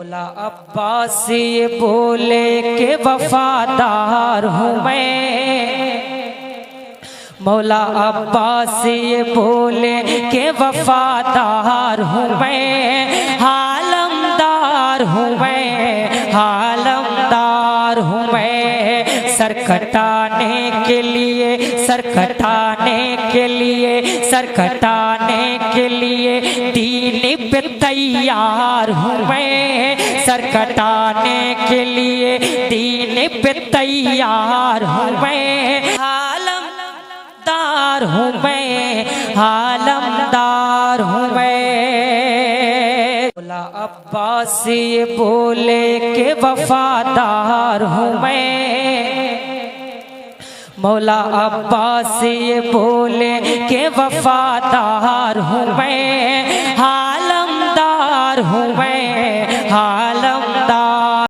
मौला अब्बास ये बोले के वफादार हूँ मैं। मौला अब्बास ये बोले के वफादार हूँ मैं। हालमदार हूँ मैं, हालमदार हूँ मैं। सर कटाने के लिए, सर कटाने के लिए, सर कटाने के लिए दीन पे तैयार हूँ मैं। सर कटाने के लिए दीन पे तैयार हूँ मैं। हालमदार हूँ मैं, हालमदार हूँ मैं। मौला अब्बास ये बोले के वफादार हूँ मैं। मौला अब्बास ये बोले के वफादार हूँ मैं। हालमदार हूँ मैं।